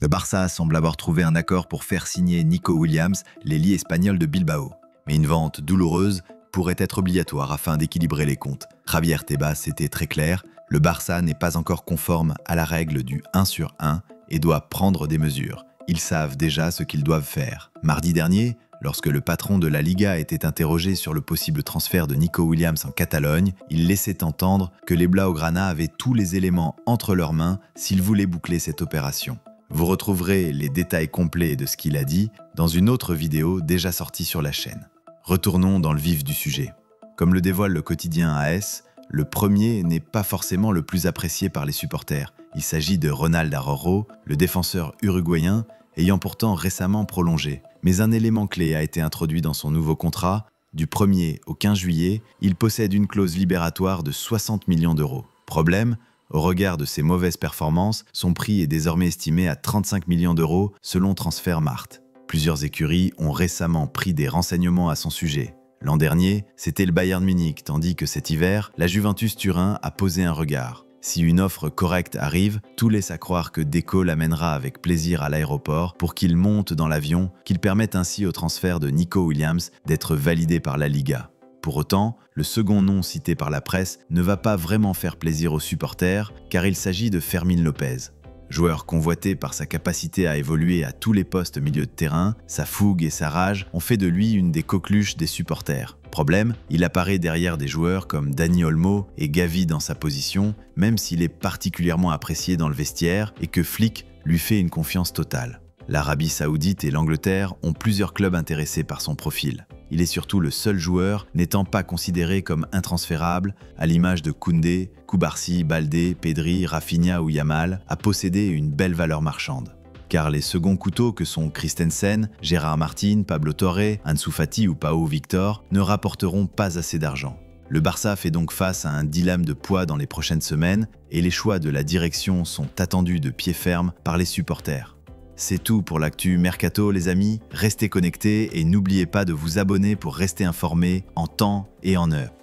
Le Barça semble avoir trouvé un accord pour faire signer Nico Williams, l'ailier espagnol de Bilbao. Mais une vente douloureuse pourrait être obligatoire afin d'équilibrer les comptes. Javier Tebas était très clair, le Barça n'est pas encore conforme à la règle du 1 sur 1 et doit prendre des mesures. Ils savent déjà ce qu'ils doivent faire. Mardi dernier, lorsque le patron de la Liga était interrogé sur le possible transfert de Nico Williams en Catalogne, il laissait entendre que les Blaugrana avaient tous les éléments entre leurs mains s'ils voulaient boucler cette opération. Vous retrouverez les détails complets de ce qu'il a dit dans une autre vidéo déjà sortie sur la chaîne. Retournons dans le vif du sujet. Comme le dévoile le quotidien AS, le premier n'est pas forcément le plus apprécié par les supporters. Il s'agit de Ronald Araujo, le défenseur uruguayen, ayant pourtant récemment prolongé. Mais un élément clé a été introduit dans son nouveau contrat. Du 1er au 15 juillet, il possède une clause libératoire de 60 millions d'euros. Problème, au regard de ses mauvaises performances, son prix est désormais estimé à 35 millions d'euros selon Transfermarkt. Plusieurs écuries ont récemment pris des renseignements à son sujet. L'an dernier, c'était le Bayern Munich, tandis que cet hiver, la Juventus Turin a posé un regard. Si une offre correcte arrive, tout laisse à croire que Deco l'amènera avec plaisir à l'aéroport pour qu'il monte dans l'avion, qu'il permette ainsi au transfert de Nico Williams d'être validé par la Liga. Pour autant, le second nom cité par la presse ne va pas vraiment faire plaisir aux supporters car il s'agit de Fermín López. Joueur convoité par sa capacité à évoluer à tous les postes milieu de terrain, sa fougue et sa rage ont fait de lui une des coqueluches des supporters. Problème, il apparaît derrière des joueurs comme Dani Olmo et Gavi dans sa position, même s'il est particulièrement apprécié dans le vestiaire et que Flick lui fait une confiance totale. L'Arabie Saoudite et l'Angleterre ont plusieurs clubs intéressés par son profil. Il est surtout le seul joueur n'étant pas considéré comme intransférable, à l'image de Koundé, Koubarsi, Baldé, Pedri, Rafinha ou Yamal, à posséder une belle valeur marchande. Car les seconds couteaux que sont Christensen, Gérard Martin, Pablo Torre, Ansu Fati ou Pau Victor ne rapporteront pas assez d'argent. Le Barça fait donc face à un dilemme de poids dans les prochaines semaines et les choix de la direction sont attendus de pied ferme par les supporters. C'est tout pour l'actu Mercato les amis, restez connectés et n'oubliez pas de vous abonner pour rester informés en temps et en heure.